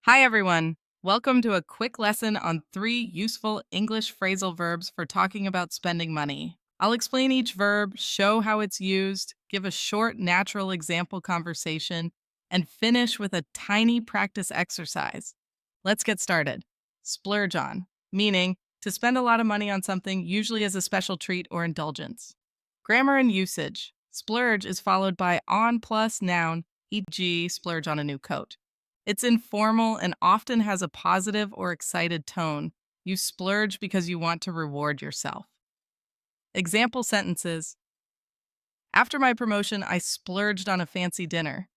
Hi, everyone. Welcome to a quick lesson on 3 useful English phrasal verbs for talking about spending money. I'll explain each verb, show how it's used, give a short, natural example conversation, and finish with a tiny practice exercise. Let's get started. Splurge on, meaning to spend a lot of money on something, usually as a special treat or indulgence. Grammar and usage. Splurge is followed by on plus noun, e.g., splurge on a new coat. It's informal and often has a positive or excited tone. You splurge because you want to reward yourself. Example sentences. After my promotion, I splurged on a fancy dinner.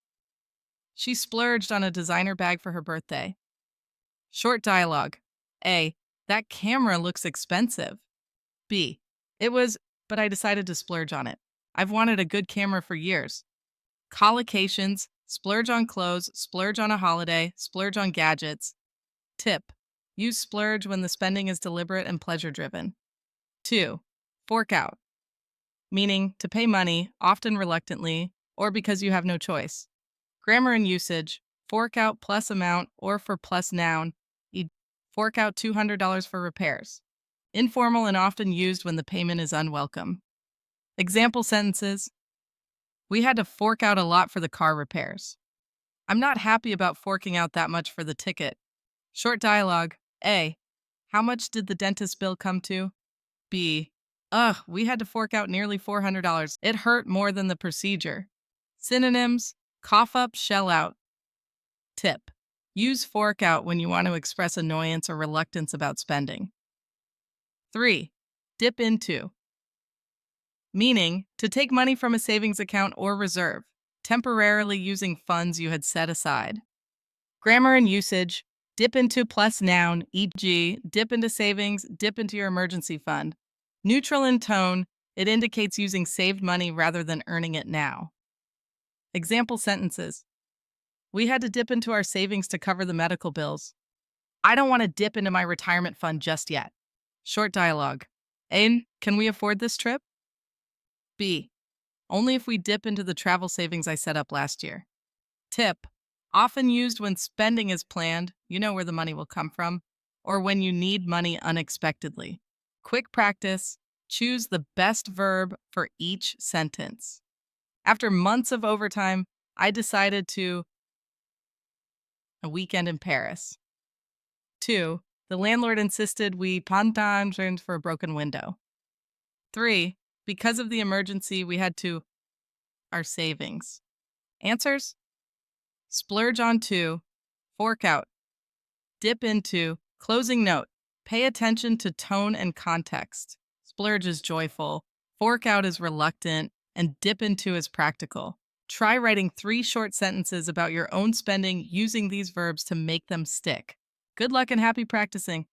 She splurged on a designer bag for her birthday. Short dialogue. A. That camera looks expensive. B. It was, but I decided to splurge on it. I've wanted a good camera for years. Collocations. Splurge on clothes, splurge on a holiday, splurge on gadgets. Tip. Use splurge when the spending is deliberate and pleasure driven. 2. Fork out, meaning to pay money, often reluctantly, or because you have no choice. Grammar and usage. Fork out plus amount or for plus noun. Fork out $200 for repairs. Informal and often used when the payment is unwelcome. Example sentences. We had to fork out a lot for the car repairs. I'm not happy about forking out that much for the ticket. Short dialogue. A. How much did the dentist bill come to? B. Ugh, we had to fork out nearly $400. It hurt more than the procedure. Synonyms. Cough up, shell out. Tip. Use fork out when you want to express annoyance or reluctance about spending. 3. Dip into, meaning to take money from a savings account or reserve, temporarily using funds you had set aside. Grammar and usage. Dip into plus noun, e.g., dip into savings, dip into your emergency fund. Neutral in tone, it indicates using saved money rather than earning it now. Example sentences. We had to dip into our savings to cover the medical bills. I don't want to dip into my retirement fund just yet. Short dialogue. A. Can we afford this trip? B. Only if we dip into the travel savings I set up last year. Tip. Often used when spending is planned, you know where the money will come from, or when you need money unexpectedly. Quick practice. Choose the best verb for each sentence. After months of overtime, I decided to a weekend in Paris. 2. The landlord insisted we pantan for a broken window. 3. Because of the emergency, we had to our savings. Answers? Splurge on to, fork out, dip into. Closing note. Pay attention to tone and context. Splurge is joyful, fork out is reluctant, and dip into is practical. Try writing 3 short sentences about your own spending using these verbs to make them stick. Good luck and happy practicing.